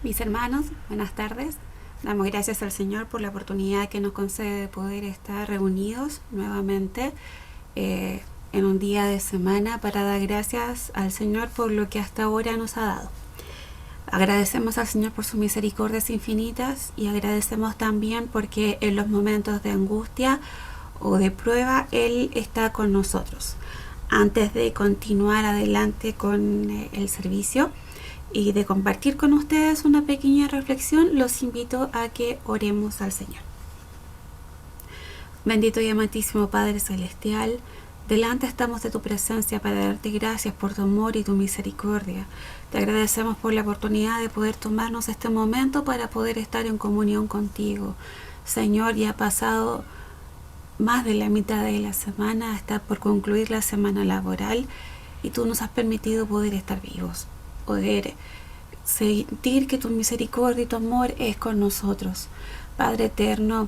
Mis hermanos, buenas tardes. Damos gracias al Señor por la oportunidad que nos concede de poder estar reunidos nuevamente en un día de semana para dar gracias al Señor por lo que hasta ahora nos ha dado. Agradecemos al Señor por sus misericordias infinitas y agradecemos también porque en los momentos de angustia o de prueba Él está con nosotros. Antes de continuar adelante con el servicio y de compartir con ustedes una pequeña reflexión, los invito a que oremos al Señor. Bendito y amantísimo Padre Celestial, delante estamos de tu presencia para darte gracias por tu amor y tu misericordia. Te agradecemos por la oportunidad de poder tomarnos este momento para poder estar en comunión contigo. Señor, ya ha pasado más de la mitad de la semana, está por concluir la semana laboral y tú nos has permitido poder estar vivos, poder sentir que tu misericordia y tu amor es con nosotros. Padre eterno,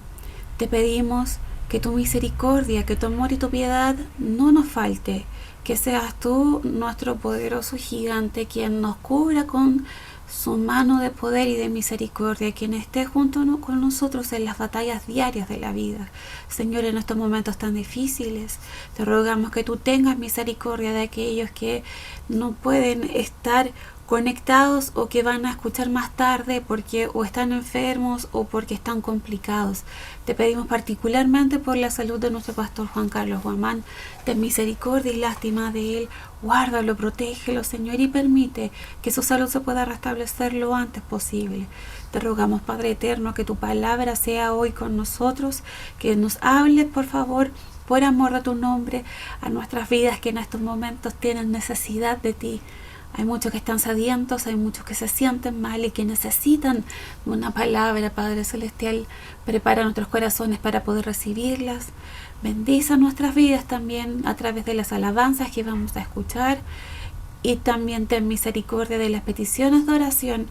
te pedimos que tu misericordia, que tu amor y tu piedad no nos falte, que seas tú nuestro poderoso gigante quien nos cubra con su mano de poder y de misericordia, quien esté junto con nosotros en las batallas diarias de la vida. Señor, en estos momentos tan difíciles, te rogamos que tú tengas misericordia de aquellos que no pueden estar conectados o que van a escuchar más tarde porque o están enfermos o porque están complicados. Te pedimos particularmente por la salud de nuestro pastor Juan Carlos Guamán. Ten misericordia y lástima de él. Guárdalo, protégelo, Señor, y permite que su salud se pueda restablecer lo antes posible. Te rogamos, Padre eterno, que tu palabra sea hoy con nosotros, que nos hables, por favor, por amor de tu nombre, a nuestras vidas que en estos momentos tienen necesidad de ti. Hay muchos que están sedientos, hay muchos que se sienten mal y que necesitan una palabra, Padre Celestial. Prepara nuestros corazones para poder recibirlas. Bendice nuestras vidas también a través de las alabanzas que vamos a escuchar. Y también ten misericordia de las peticiones de oración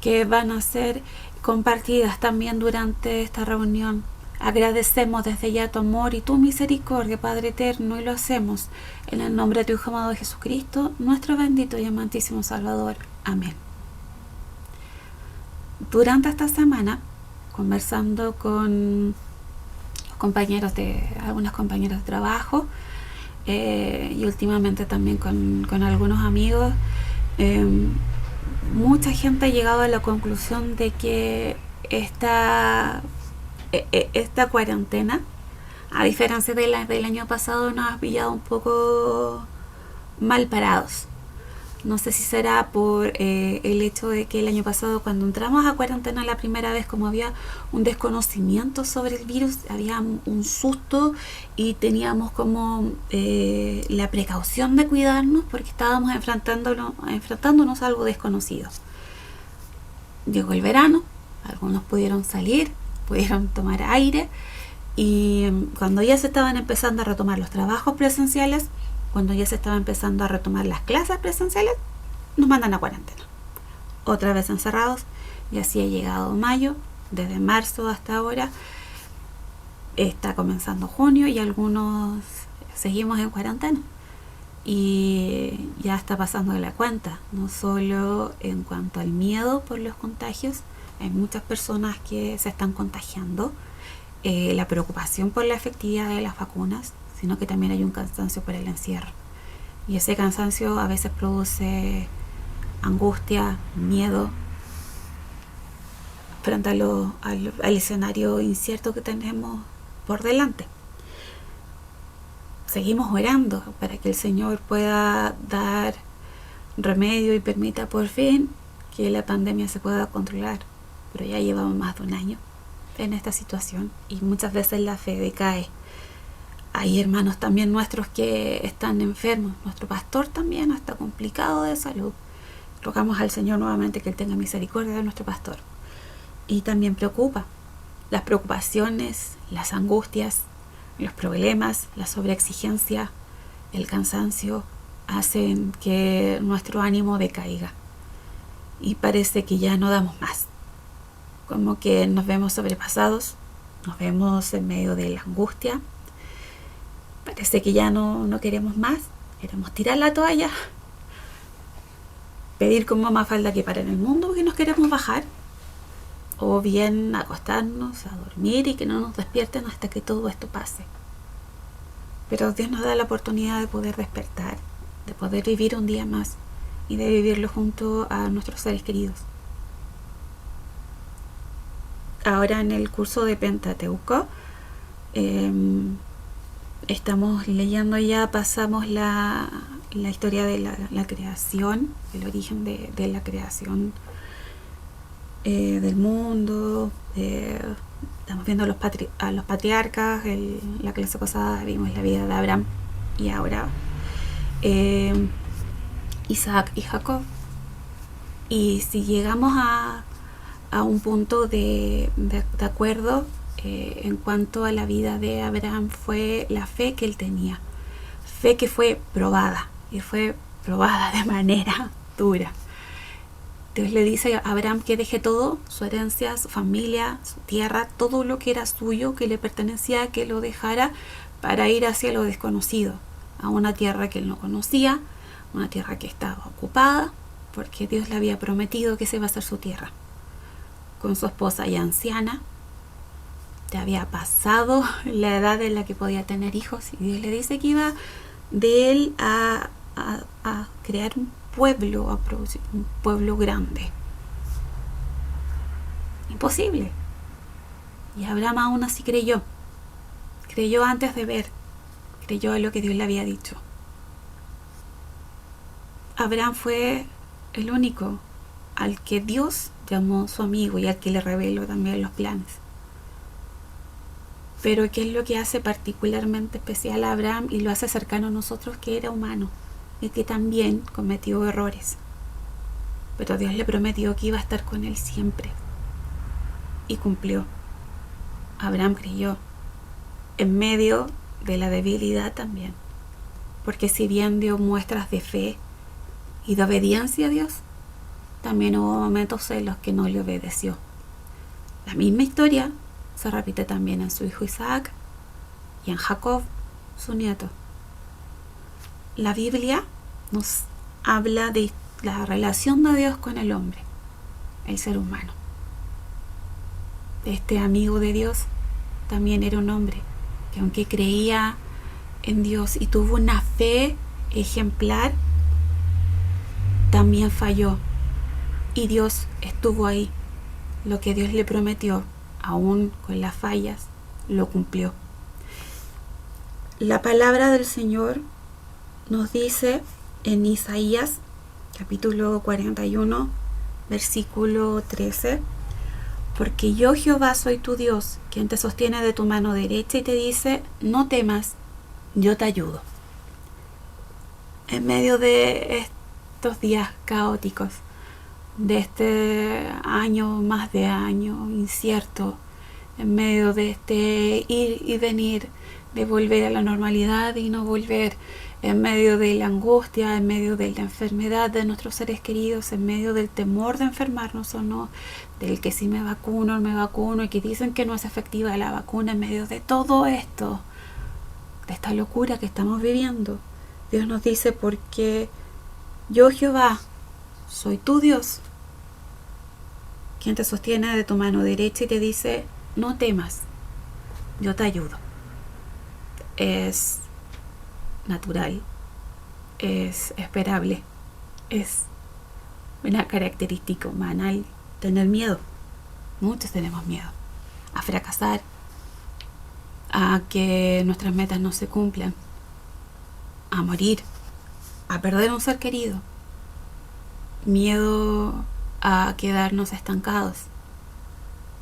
que van a ser compartidas también durante esta reunión. Agradecemos desde ya tu amor y tu misericordia, Padre eterno, y lo hacemos en el nombre de tu Hijo amado Jesucristo, nuestro bendito y amantísimo Salvador. Amén. Durante esta semana, conversando con algunos compañeros de trabajo y últimamente también con algunos amigos, mucha gente ha llegado a la conclusión de que esta cuarentena, a diferencia de la del año pasado, nos ha pillado un poco mal parados. No sé si será por el hecho de que el año pasado, cuando entramos a cuarentena la primera vez, como había un desconocimiento sobre el virus, había un susto y teníamos como la precaución de cuidarnos porque estábamos enfrentándonos a algo desconocido. Llegó el verano, algunos pudieron salir, pudieron tomar aire, y cuando ya se estaban empezando a retomar los trabajos presenciales, cuando ya se estaba empezando a retomar las clases presenciales, nos mandan a cuarentena, otra vez encerrados. Y así ha llegado mayo, desde marzo hasta ahora, está comenzando junio y algunos seguimos en cuarentena y ya está pasando de la cuenta, no solo en cuanto al miedo por los contagios. Hay muchas personas que se están contagiando, la preocupación por la efectividad de las vacunas, sino que también hay un cansancio por el encierro. Y ese cansancio a veces produce angustia, miedo frente al escenario incierto que tenemos por delante. Seguimos orando para que el Señor pueda dar remedio y permita por fin que la pandemia se pueda controlar. Pero ya llevamos más de un año en esta situación y muchas veces la fe decae. Hay hermanos también nuestros que están enfermos. Nuestro pastor también está complicado de salud. Rogamos al Señor nuevamente que Él tenga misericordia de nuestro pastor. Y también preocupa. Las preocupaciones, las angustias, los problemas, la sobreexigencia, el cansancio hacen que nuestro ánimo decaiga. Y parece que ya no damos más. Como que nos vemos sobrepasados, nos vemos en medio de la angustia. Parece que ya no queremos más, queremos tirar la toalla. pedir con mamá falda que paren el mundo porque nos queremos bajar, o bien acostarnos a dormir y que no nos despierten hasta que todo esto pase. Pero Dios nos da la oportunidad de poder despertar, de poder vivir un día más y de vivirlo junto a nuestros seres queridos. Ahora en el curso de Pentateuco estamos leyendo ya, pasamos la historia de la creación, el origen de la creación del mundo. Estamos viendo a los patriarcas. La clase pasada vimos la vida de Abraham y ahora Isaac y Jacob. Y si llegamos a un punto de acuerdo en cuanto a la vida de Abraham, fue la fe que él tenía, fe que fue probada, y fue probada de manera dura. Dios le dice a Abraham que deje todo, su herencia, su familia, su tierra, todo lo que era suyo, que le pertenecía, que lo dejara para ir hacia lo desconocido, a una tierra que él no conocía, una tierra que estaba ocupada, porque Dios le había prometido que esa iba a ser su tierra. Con su esposa ya anciana, ya había pasado la edad en la que podía tener hijos, y Dios le dice que iba de él a crear un pueblo, a producir un pueblo grande. Imposible. Y Abraham aún así creyó antes de ver, creyó en lo que Dios le había dicho. Abraham fue el único al que Dios llamó su amigo y al que le reveló también los planes. Pero ¿qué es lo que hace particularmente especial a Abraham y lo hace cercano a nosotros? Que era humano y que también cometió errores. Pero Dios le prometió que iba a estar con él siempre. Y cumplió. Abraham creyó en medio de la debilidad también. Porque si bien dio muestras de fe y de obediencia a Dios, también hubo momentos en los que no le obedeció. La misma historia se repite también en su hijo Isaac y en Jacob, su nieto. La Biblia nos habla de la relación de Dios con el hombre, el ser humano. Este amigo de Dios también era un hombre que, aunque creía en Dios y tuvo una fe ejemplar, también falló. Y Dios estuvo ahí. Lo que Dios le prometió, aún con las fallas, lo cumplió. La palabra del Señor nos dice en Isaías capítulo 41 versículo 13: porque yo, Jehová, soy tu Dios, quien te sostiene de tu mano derecha y te dice: no temas, yo te ayudo. En medio de estos días caóticos, de este año, más de año incierto, en medio de este ir y venir, de volver a la normalidad y no volver, en medio de la angustia, en medio de la enfermedad de nuestros seres queridos, en medio del temor de enfermarnos o no, del que si me vacuno o no me vacuno, y que dicen que no es efectiva la vacuna, en medio de todo esto, de esta locura que estamos viviendo, Dios nos dice: porque yo, Jehová, soy tu Dios, quien te sostiene de tu mano derecha y te dice: no temas, yo te ayudo. Es natural, es esperable, es una característica humana el tener miedo. Muchos tenemos miedo a fracasar, a que nuestras metas no se cumplan, a morir, a perder un ser querido, miedo a quedarnos estancados.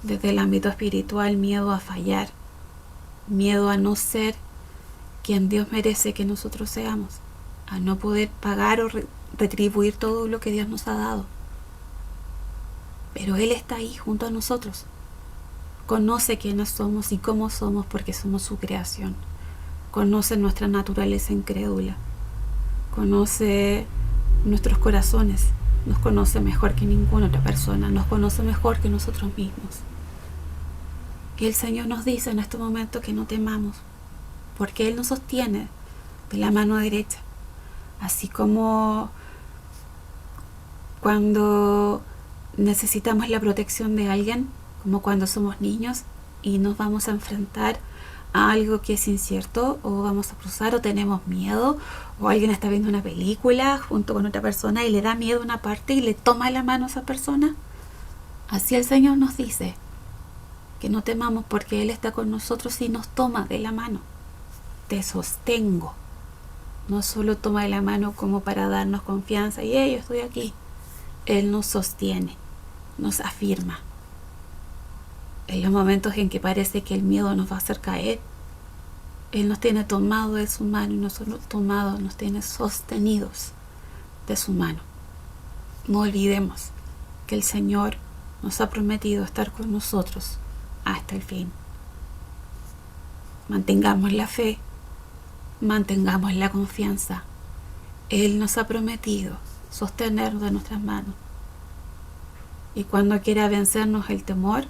Desde el ámbito espiritual, miedo a fallar, miedo a no ser quien Dios merece que nosotros seamos, a no poder pagar o retribuir todo lo que Dios nos ha dado. Pero Él está ahí junto a nosotros. Conoce quiénes somos y cómo somos, porque somos su creación. Conoce nuestra naturaleza incrédula. Conoce nuestros corazones. Nos conoce mejor que ninguna otra persona. Nos conoce mejor que nosotros mismos. Y el Señor nos dice en este momento que no temamos, porque Él nos sostiene de la mano derecha. Así como cuando necesitamos la protección de alguien, como cuando somos niños y nos vamos a enfrentar a algo que es incierto, o vamos a cruzar, o tenemos miedo, o alguien está viendo una película junto con otra persona y le da miedo a una parte y le toma la mano a esa persona. Así el Señor nos dice que no temamos, porque Él está con nosotros y nos toma de la mano. Te sostengo. No solo toma de la mano como para darnos confianza y yo estoy aquí. Él nos sostiene, nos afirma. En los momentos en que parece que el miedo nos va a hacer caer, Él nos tiene tomado de su mano y nosotros tomados, nos tiene sostenidos de su mano. No olvidemos que el Señor nos ha prometido estar con nosotros hasta el fin. Mantengamos la fe, mantengamos la confianza. Él nos ha prometido sostenernos de nuestras manos. Y cuando quiera vencernos el temor,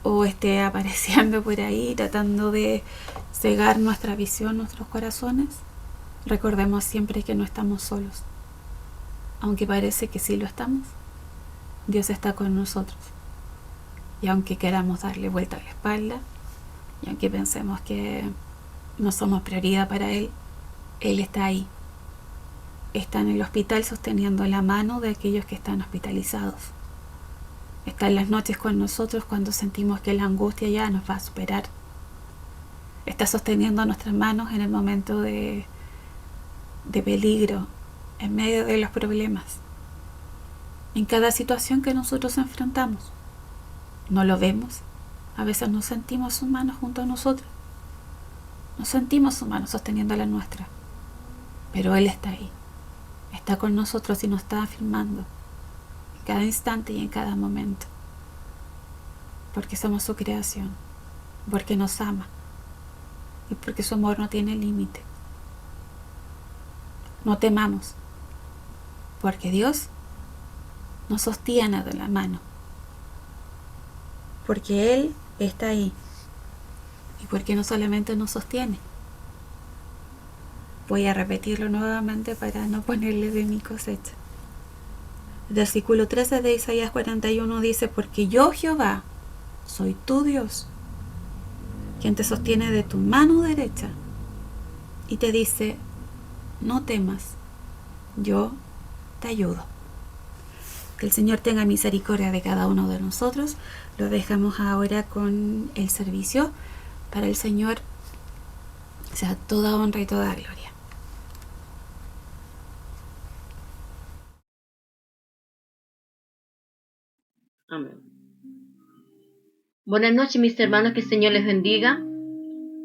o esté apareciendo por ahí tratando de cegar nuestra visión, nuestros corazones, recordemos siempre que no estamos solos. Aunque parece que sí lo estamos, Dios está con nosotros. Y aunque queramos darle vuelta a la espalda, y aunque pensemos que no somos prioridad para Él, Él está ahí. Está en el hospital sosteniendo la mano de aquellos que están hospitalizados. Está en las noches con nosotros cuando sentimos que la angustia ya nos va a superar. Está sosteniendo nuestras manos en el momento de peligro, en medio de los problemas, en cada situación que nosotros enfrentamos. No lo vemos, a veces no sentimos su mano junto a nosotros, no sentimos su mano sosteniendo la nuestra, pero Él está ahí, está con nosotros y nos está afirmando en cada instante y en cada momento, porque somos su creación, porque nos ama y porque su amor no tiene límite. No temamos, porque Dios nos sostiene de la mano, porque Él está ahí y porque no solamente nos sostiene. Voy a repetirlo nuevamente para no ponerle de mi cosecha. El versículo 13 de Isaías 41 dice: porque yo, Jehová, soy tu Dios, quien te sostiene de tu mano derecha, y te dice: no temas, yo te ayudo. Que el Señor tenga misericordia de cada uno de nosotros. Lo dejamos ahora con el servicio. Para el Señor sea toda honra y toda gloria. Amén. Buenas noches, mis hermanos, que el Señor les bendiga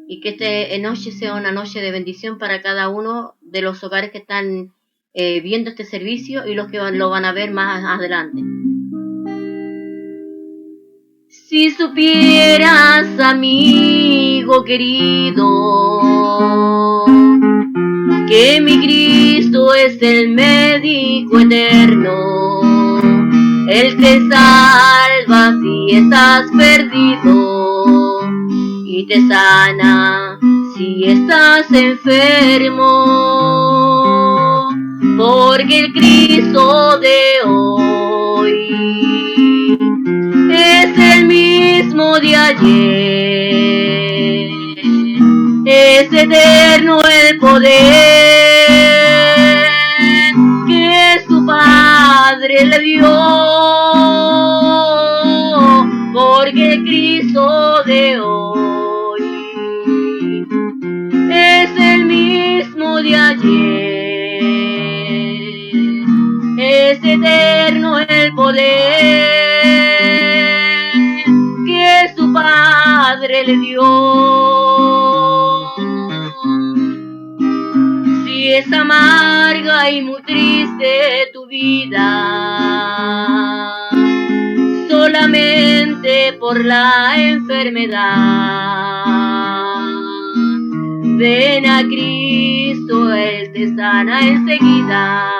y que esta noche sea una noche de bendición para cada uno de los hogares que están viendo este servicio y los que lo van a ver más adelante. Si supieras, amigo querido, que mi Cristo es el médico eterno, el que salva si estás perdido y te sana si estás enfermo, porque el Cristo de hoy es el mismo de ayer, es eterno el poder que su Padre le dio, porque el Cristo de hoy es el mismo de ayer, es eterno el poder que su Padre le dio. Si es amarga y muy triste tu vida, solamente por la enfermedad, ven a Cristo, Él te sana enseguida,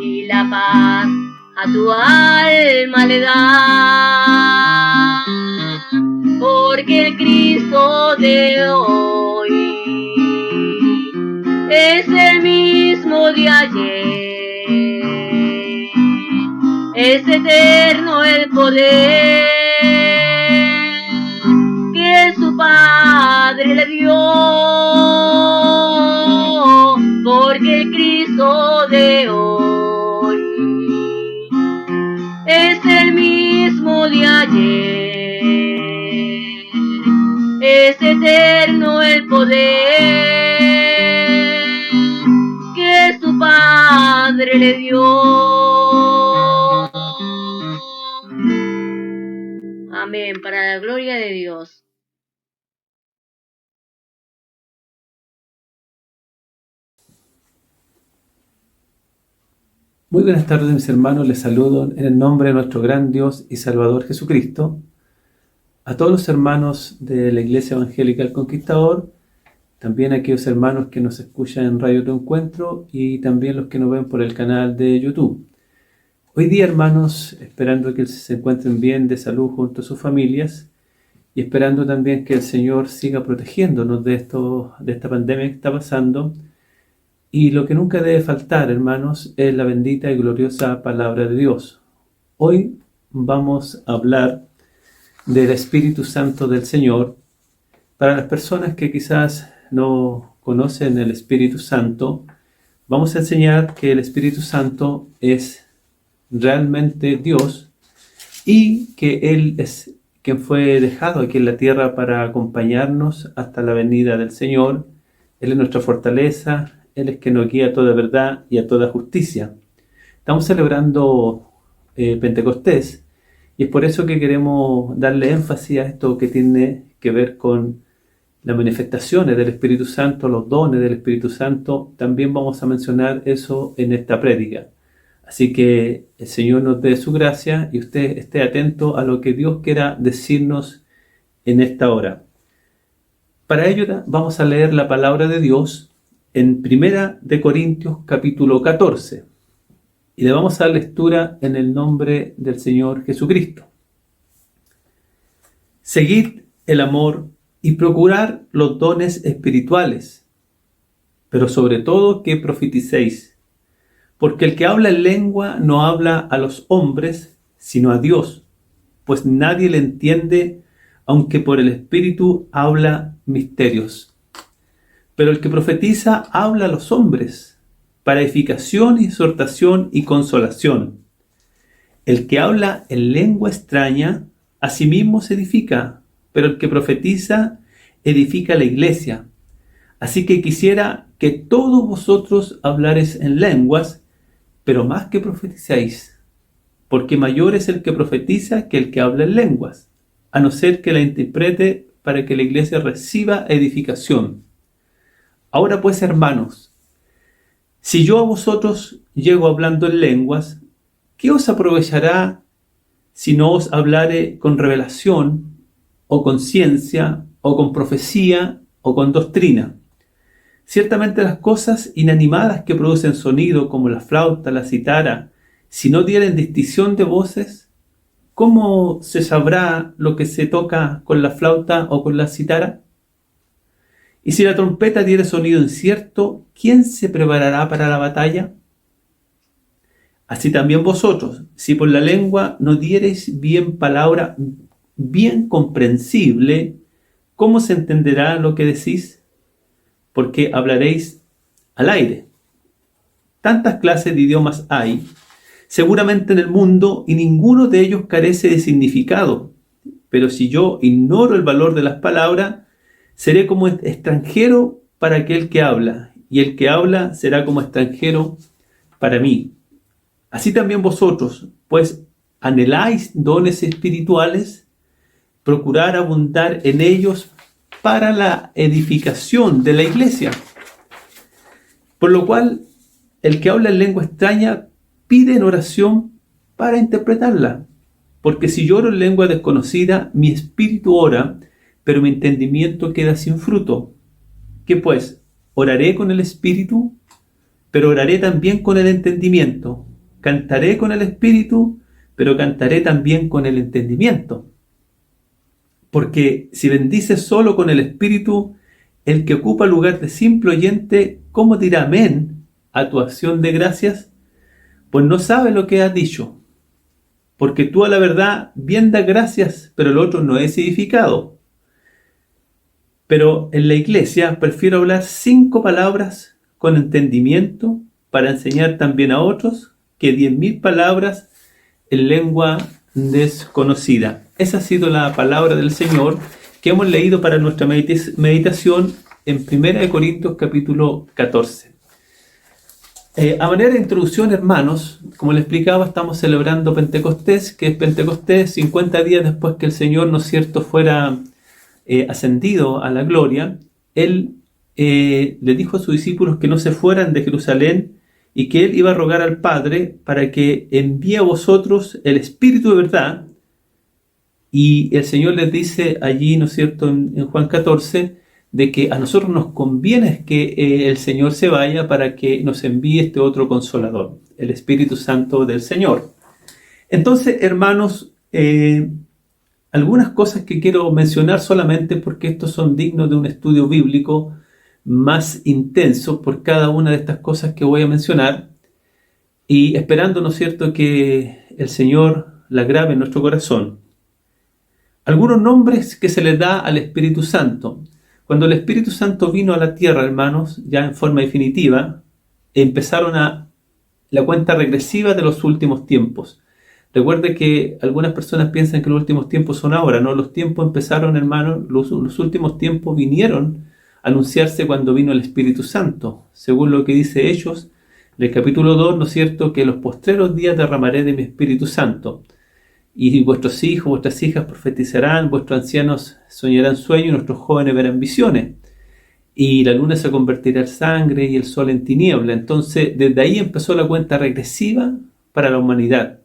y la paz a tu alma le da, porque el Cristo de hoy es el mismo de ayer, Es eterno el poder que su Padre le dio, porque el Cristo de hoy es el mismo de ayer. Es eterno el poder que su Padre le dio. Amén, para la gloria de Dios. Muy buenas tardes, mis hermanos. Les saludo en el nombre de nuestro gran Dios y Salvador Jesucristo. A todos los hermanos de la Iglesia Evangélica El Conquistador, también a aquellos hermanos que nos escuchan en Radio Tu Encuentro y también los que nos ven por el canal de YouTube. Hoy día, hermanos, esperando que se encuentren bien de salud junto a sus familias y esperando también que el Señor siga protegiéndonos de esta pandemia que está pasando. Y lo que nunca debe faltar, hermanos, es la bendita y gloriosa palabra de Dios. Hoy vamos a hablar del Espíritu Santo del Señor. Para las personas que quizás no conocen el Espíritu Santo, vamos a enseñar que el Espíritu Santo es realmente Dios y que Él es quien fue dejado aquí en la tierra para acompañarnos hasta la venida del Señor. Él es nuestra fortaleza. Él es quien nos guía a toda verdad y a toda justicia. Estamos celebrando Pentecostés y es por eso que queremos darle énfasis a esto que tiene que ver con las manifestaciones del Espíritu Santo, los dones del Espíritu Santo. También vamos a mencionar eso en esta prédica. Así que el Señor nos dé su gracia y usted esté atento a lo que Dios quiera decirnos en esta hora. Para ello vamos a leer la palabra de Dios en 1 Corintios capítulo 14 y le vamos a dar lectura en el nombre del Señor Jesucristo. Seguid el amor y procurad los dones espirituales, pero sobre todo que profeticéis, porque el que habla en lengua no habla a los hombres, sino a Dios, pues nadie le entiende, aunque por el Espíritu habla misterios. Pero el que profetiza habla a los hombres, para edificación y exhortación y consolación. El que habla en lengua extraña, a sí mismo se edifica, pero el que profetiza edifica la iglesia. Así que quisiera que todos vosotros hablareis en lenguas, pero más que profetizáis, porque mayor es el que profetiza que el que habla en lenguas, a no ser que la interprete para que la iglesia reciba edificación. Ahora pues, hermanos, si yo a vosotros llego hablando en lenguas, ¿qué os aprovechará si no os hablare con revelación, o con ciencia, o con profecía, o con doctrina? Ciertamente las cosas inanimadas que producen sonido, como la flauta, la cítara, si no dieren distinción de voces, ¿cómo se sabrá lo que se toca con la flauta o con la cítara? Y si la trompeta diere sonido incierto, ¿quién se preparará para la batalla? Así también vosotros, si por la lengua no diereis bien palabra, bien comprensible, ¿cómo se entenderá lo que decís? Porque hablaréis al aire. Tantas clases de idiomas hay, seguramente en el mundo, y ninguno de ellos carece de significado. Pero si yo ignoro el valor de las palabras, seré como extranjero para aquel que habla, y el que habla será como extranjero para mí. Así también vosotros, pues anheláis dones espirituales, procurar abundar en ellos para la edificación de la iglesia. Por lo cual, el que habla en lengua extraña pide en oración para interpretarla. Porque si yo oro en lengua desconocida, mi espíritu ora, pero mi entendimiento queda sin fruto. ¿Qué pues? Oraré con el espíritu, pero oraré también con el entendimiento. Cantaré con el espíritu, pero cantaré también con el entendimiento. Porque si bendices solo con el espíritu, el que ocupa lugar de simple oyente, ¿cómo dirá amén a tu acción de gracias? Pues no sabe lo que has dicho. porque tú a la verdad bien das gracias, pero el otro no es edificado. Pero en la iglesia prefiero hablar 5 palabras con entendimiento para enseñar también a otros que 10.000 palabras en lengua desconocida. Esa ha sido la palabra del Señor que hemos leído para nuestra meditación en 1 Corintios capítulo 14. A manera de introducción, hermanos, como les explicaba, estamos celebrando Pentecostés, que es Pentecostés 50 días después que el Señor, ¿no es cierto?, fuera ascendido a la gloria. Él le dijo a sus discípulos que no se fueran de Jerusalén y que Él iba a rogar al Padre para que envíe a vosotros el Espíritu de verdad. Y el Señor les dice allí, ¿no es cierto?, en Juan 14, de que a nosotros nos conviene que el Señor se vaya para que nos envíe este otro Consolador, el Espíritu Santo del Señor. Entonces, hermanos, algunas cosas que quiero mencionar solamente porque estos son dignos de un estudio bíblico más intenso por cada una de estas cosas que voy a mencionar, y esperando, ¿no es cierto?, que el Señor la grabe en nuestro corazón. Algunos nombres que se le da al Espíritu Santo. Cuando el Espíritu Santo vino a la tierra, hermanos, ya en forma definitiva, empezaron la cuenta regresiva de los últimos tiempos. Recuerde que algunas personas piensan que los últimos tiempos son ahora, ¿no? Los tiempos empezaron, hermanos, los últimos tiempos vinieron a anunciarse cuando vino el Espíritu Santo. Según lo que dice Hechos, del capítulo 2, ¿no es cierto?, que en los postreros días derramaré de mi Espíritu Santo. Y vuestros hijos, vuestras hijas profetizarán, vuestros ancianos soñarán sueños, y nuestros jóvenes verán visiones. Y la luna se convertirá en sangre y el sol en tiniebla. Entonces, desde ahí empezó la cuenta regresiva para la humanidad,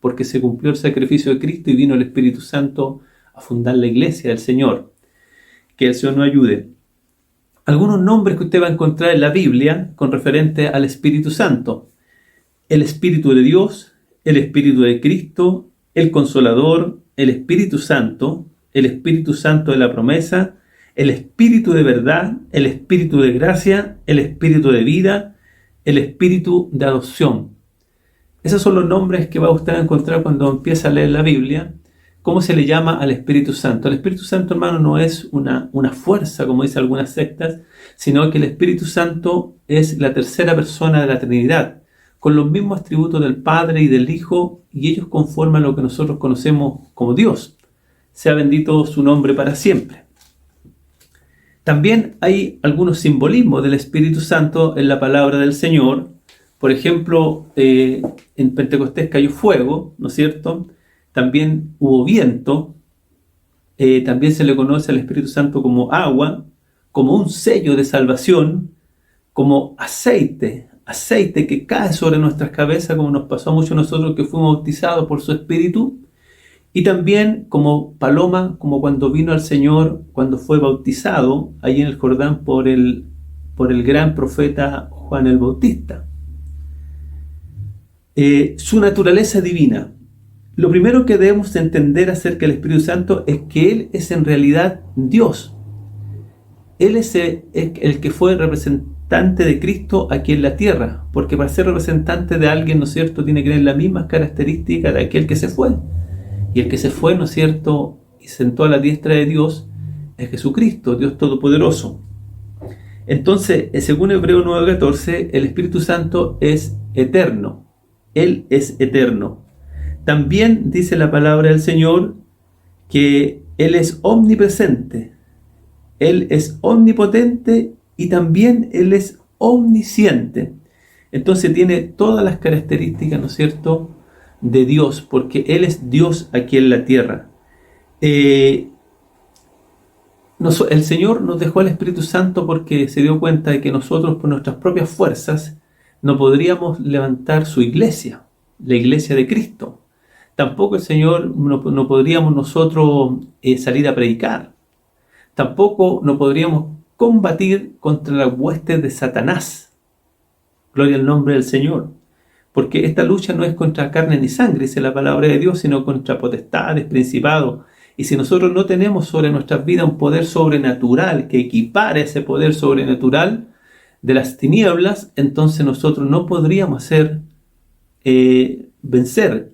porque se cumplió el sacrificio de Cristo y vino el Espíritu Santo a fundar la iglesia del Señor. Que el Señor nos ayude. Algunos nombres que usted va a encontrar en la Biblia con referente al Espíritu Santo: el Espíritu de Dios, el Espíritu de Cristo, el Consolador, el Espíritu Santo de la promesa, el Espíritu de verdad, el Espíritu de gracia, el Espíritu de vida, el Espíritu de adopción. Esos son los nombres que va usted a encontrar cuando empieza a leer la Biblia. ¿Cómo se le llama al Espíritu Santo? El Espíritu Santo, hermano, no es una fuerza, como dicen algunas sectas, sino que el Espíritu Santo es la tercera persona de la Trinidad, con los mismos atributos del Padre y del Hijo, y ellos conforman lo que nosotros conocemos como Dios. Sea bendito su nombre para siempre. También hay algunos simbolismos del Espíritu Santo en la palabra del Señor. Por ejemplo, en Pentecostés cayó fuego, ¿no es cierto? También hubo viento. También se le conoce al Espíritu Santo como agua, como un sello de salvación, como aceite que cae sobre nuestras cabezas, como nos pasó a muchos de nosotros que fuimos bautizados por su Espíritu, y también como paloma, como cuando vino al Señor, cuando fue bautizado allí en el Jordán por el gran profeta Juan el Bautista. Su naturaleza divina. Lo primero que debemos entender acerca del Espíritu Santo es que Él es en realidad Dios. Él es el que fue representante de Cristo aquí en la tierra, porque para ser representante de alguien, ¿no es cierto?, tiene que tener las mismas características de aquel que se fue. Y el que se fue, ¿no es cierto?, y sentó a la diestra de Dios, es Jesucristo, Dios Todopoderoso. Entonces, según Hebreos 9:14, el Espíritu Santo es eterno. Él es eterno. También dice la palabra del Señor que Él es omnipresente, Él es omnipotente y también Él es omnisciente. Entonces tiene todas las características, ¿no es cierto?, de Dios, porque Él es Dios aquí en la tierra. El Señor nos dejó al Espíritu Santo porque se dio cuenta de que nosotros por nuestras propias fuerzas no podríamos levantar su iglesia, la iglesia de Cristo. Tampoco el Señor no podríamos nosotros salir a predicar. Tampoco no podríamos combatir contra las huestes de Satanás. Gloria al nombre del Señor. Porque esta lucha no es contra carne ni sangre, dice la palabra de Dios, sino contra potestades, principados. Y si nosotros no tenemos sobre nuestras vidas un poder sobrenatural que equipare ese poder sobrenatural de las tinieblas, entonces nosotros no podríamos vencer.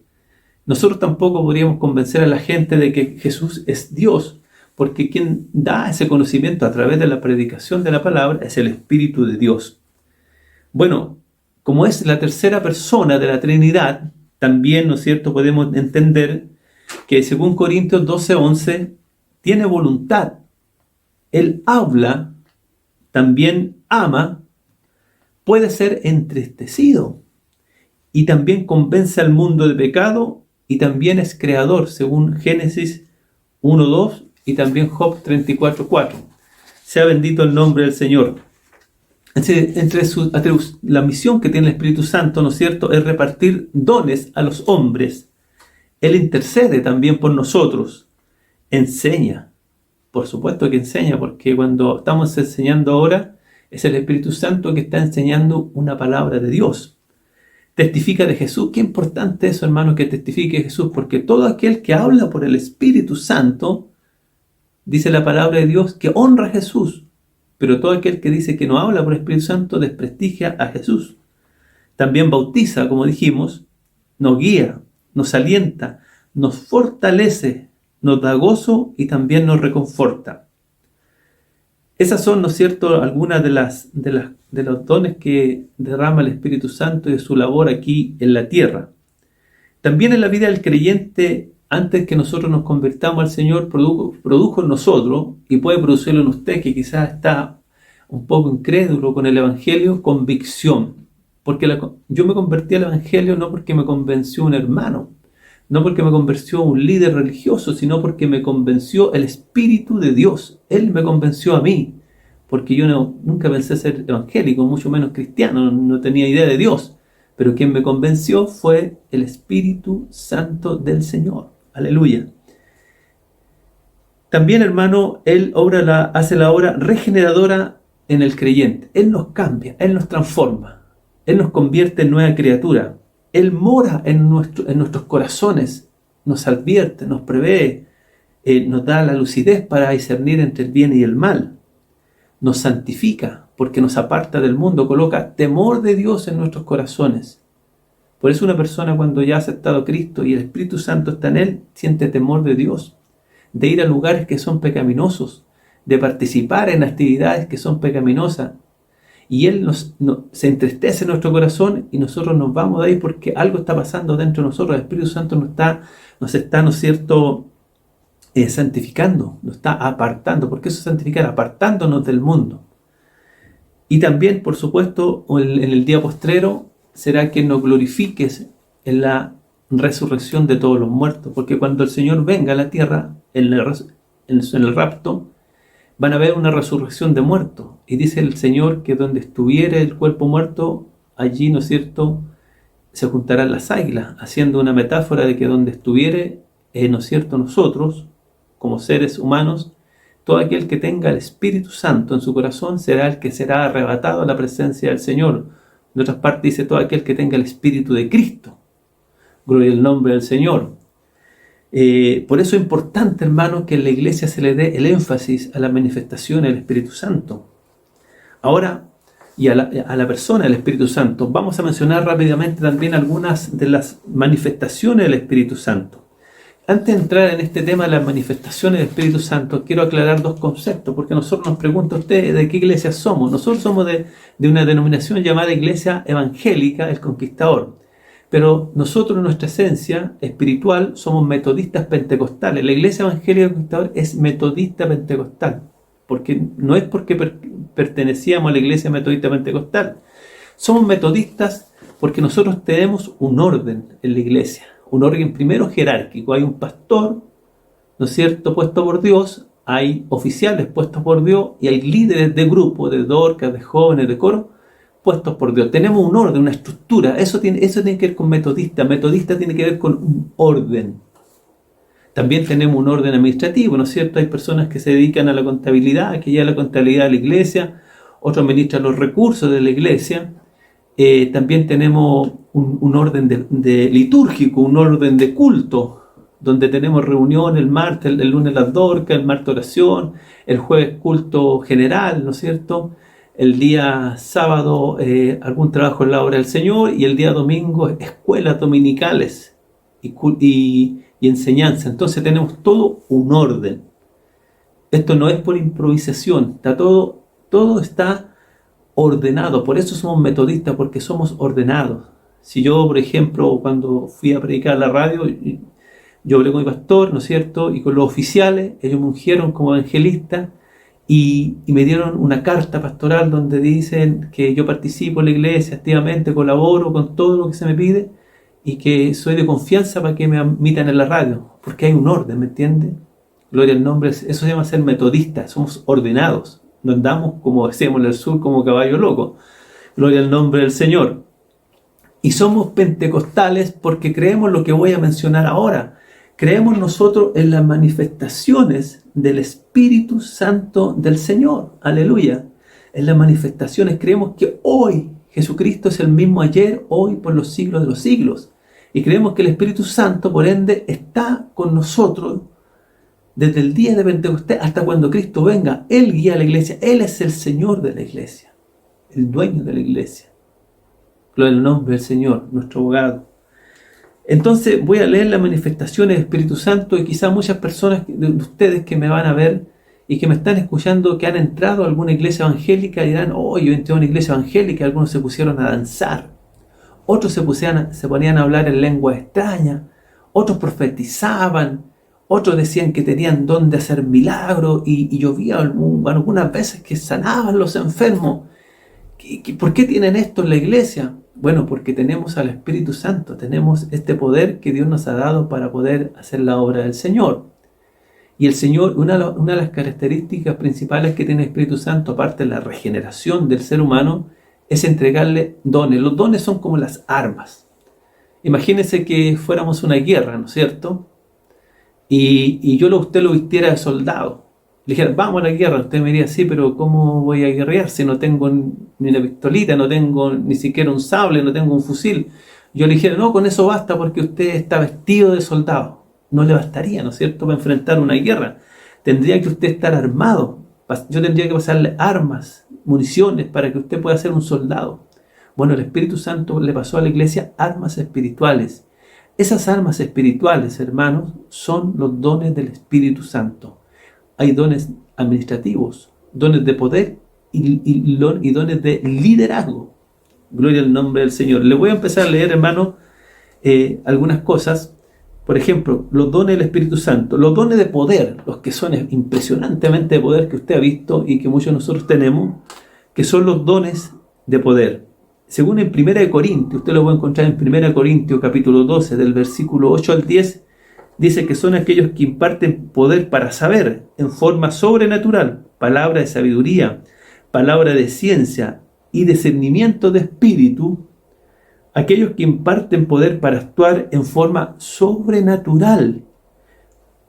Nosotros tampoco podríamos convencer a la gente de que Jesús es Dios, porque quien da ese conocimiento a través de la predicación de la palabra es el Espíritu de Dios. Bueno, como es la tercera persona de la Trinidad, también, ¿no es cierto?, podemos entender que según Corintios 12:11, tiene voluntad. Él habla, también ama, puede ser entristecido y también convence al mundo de pecado y también es creador, según Génesis 1:2 y también Job 34:4. Sea bendito el nombre del Señor. Entre la misión que tiene el Espíritu Santo, ¿no es cierto?, es repartir dones a los hombres. Él intercede también por nosotros, enseña. Por supuesto que enseña, porque cuando estamos enseñando ahora, es el Espíritu Santo que está enseñando una palabra de Dios. Testifica de Jesús. Qué importante eso, hermano, que testifique de Jesús, porque todo aquel que habla por el Espíritu Santo, dice la palabra de Dios, que honra a Jesús. Pero todo aquel que dice que no habla por el Espíritu Santo desprestigia a Jesús. También bautiza, como dijimos, nos guía, nos alienta, nos fortalece, nos da gozo y también nos reconforta. Esas son, ¿no es cierto?, algunas de los dones que derrama el Espíritu Santo y de su labor aquí en la tierra. También en la vida del creyente, antes que nosotros nos convirtamos al Señor, produjo en nosotros, y puede producirlo en usted, que quizás está un poco incrédulo con el Evangelio, convicción. Porque yo me convertí al Evangelio no porque me convenció un hermano, no porque me convenció un líder religioso, sino porque me convenció el Espíritu de Dios. Él me convenció a mí, porque yo nunca pensé ser evangélico, mucho menos cristiano, no tenía idea de Dios. Pero quien me convenció fue el Espíritu Santo del Señor. Aleluya. También, hermano, Él hace la obra regeneradora en el creyente. Él nos cambia, Él nos transforma, Él nos convierte en nueva criatura. Él mora en nuestros corazones, nos advierte, nos prevé, nos da la lucidez para discernir entre el bien y el mal. Nos santifica porque nos aparta del mundo, coloca temor de Dios en nuestros corazones. Por eso una persona, cuando ya ha aceptado a Cristo y el Espíritu Santo está en él, siente temor de Dios, de ir a lugares que son pecaminosos, de participar en actividades que son pecaminosas. Y Él se entristece en nuestro corazón y nosotros nos vamos de ahí porque algo está pasando dentro de nosotros. El Espíritu Santo nos está, ¿no es cierto?, santificando, nos está apartando. ¿Por qué eso es santificar? Apartándonos del mundo. Y también, por supuesto, en el día postrero será que nos glorifiques en la resurrección de todos los muertos. Porque cuando el Señor venga a la tierra, en el rapto, van a haber una resurrección de muertos. Y dice el Señor que donde estuviere el cuerpo muerto, allí, ¿no es cierto?, se juntarán las águilas, haciendo una metáfora de que donde estuviere, ¿no es cierto?, nosotros, como seres humanos, todo aquel que tenga el Espíritu Santo en su corazón será el que será arrebatado a la presencia del Señor. En otras partes dice todo aquel que tenga el Espíritu de Cristo. Gloria al nombre del Señor. Por eso es importante, hermano, que en la iglesia se le dé el énfasis a la manifestación del Espíritu Santo. Ahora, y a la persona del Espíritu Santo, vamos a mencionar rápidamente también algunas de las manifestaciones del Espíritu Santo. Antes de entrar en este tema de las manifestaciones del Espíritu Santo, quiero aclarar dos conceptos, porque nosotros nos pregunta usted de qué iglesia somos. Nosotros somos de una denominación llamada Iglesia Evangélica, el Conquistador. Pero nosotros en nuestra esencia espiritual somos metodistas pentecostales. La Iglesia Evangélica del Conquistador es metodista pentecostal, porque no es porque pertenecíamos a la Iglesia Metodista Pentecostal. Somos metodistas porque nosotros tenemos un orden en la iglesia, un orden primero jerárquico. Hay un pastor, ¿no es cierto?, puesto por Dios, hay oficiales puestos por Dios y hay líderes de grupo, de dorcas, de jóvenes, de coro, puestos por Dios. Tenemos un orden, una estructura. Eso tiene que ver con metodista. Metodista tiene que ver con un orden. También tenemos un orden administrativo, ¿no es cierto? Hay personas que se dedican a la contabilidad, que llevan la contabilidad de la iglesia, otros administran los recursos de la iglesia. También tenemos un orden de litúrgico, un orden de culto, donde tenemos reunión el martes, el lunes las dorcas, el martes oración, el jueves culto general, ¿no es cierto? El día sábado algún trabajo en la obra del Señor y el día domingo escuelas dominicales. y enseñanza. Entonces tenemos todo un orden. Esto no es por improvisación, todo está ordenado. Por eso somos metodistas, porque somos ordenados. Si yo, por ejemplo, cuando fui a predicar a la radio, yo hablé con mi pastor, ¿no es cierto? Y con los oficiales, ellos me ungieron como evangelista y me dieron una carta pastoral donde dicen que yo participo en la iglesia activamente, colaboro con todo lo que se me pide y que soy de confianza para que me admitan en la radio, porque hay un orden, ¿me entiendes? Gloria al nombre, eso se llama ser metodista, somos ordenados, no andamos como decíamos en el sur como caballo loco. Gloria al nombre del Señor. Y somos pentecostales porque creemos lo que voy a mencionar ahora. Creemos nosotros en las manifestaciones del Espíritu Santo del Señor. Aleluya. En las manifestaciones creemos que hoy Jesucristo es el mismo ayer, hoy, por los siglos de los siglos. Y creemos que el Espíritu Santo, por ende, está con nosotros desde el día de Pentecostés hasta cuando Cristo venga. Él guía a la iglesia. Él es el Señor de la iglesia, el dueño de la iglesia. Gloria al nombre del Señor, nuestro abogado. Entonces voy a leer las manifestaciones del Espíritu Santo y quizás muchas personas de ustedes que me van a ver y que me están escuchando, que han entrado a alguna iglesia evangélica, dirán: oh, yo entré a una iglesia evangélica. Algunos se pusieron a danzar, otros se ponían a hablar en lengua extraña, otros profetizaban, otros decían que tenían don de hacer milagros y yo vi algunas veces que sanaban los enfermos. ¿Por qué tienen esto en la iglesia? Bueno, porque tenemos al Espíritu Santo, tenemos este poder que Dios nos ha dado para poder hacer la obra del Señor. Y el Señor, una de las características principales que tiene el Espíritu Santo, aparte de la regeneración del ser humano, es entregarle dones. Los dones son como las armas. Imagínense que fuéramos una guerra, ¿no es cierto? Y usted lo vistiera de soldado. Le dijera: vamos a la guerra. Usted me diría: sí, pero ¿cómo voy a guerrear si no tengo ni una pistolita, no tengo ni siquiera un sable, no tengo un fusil? Yo le dijera: no, con eso basta porque usted está vestido de soldado. No le bastaría, ¿no es cierto?, para enfrentar una guerra. Tendría que usted estar armado. Yo tendría que pasarle armas, municiones, para que usted pueda ser un soldado. Bueno, el Espíritu Santo le pasó a la iglesia armas espirituales. Esas armas espirituales, hermanos, son los dones del Espíritu Santo. Hay dones administrativos, dones de poder y dones de liderazgo. Gloria al nombre del Señor. Le voy a empezar a leer, hermano, algunas cosas. Por ejemplo, los dones del Espíritu Santo, los dones de poder, los que son impresionantemente de poder que usted ha visto y que muchos de nosotros tenemos, que son los dones de poder. Según en 1 Corintios, usted lo va a encontrar en 1 Corintios capítulo 12, del versículo 8 al 10, dice que son aquellos que imparten poder para saber en forma sobrenatural, palabra de sabiduría, palabra de ciencia y discernimiento de espíritu, aquellos que imparten poder para actuar en forma sobrenatural,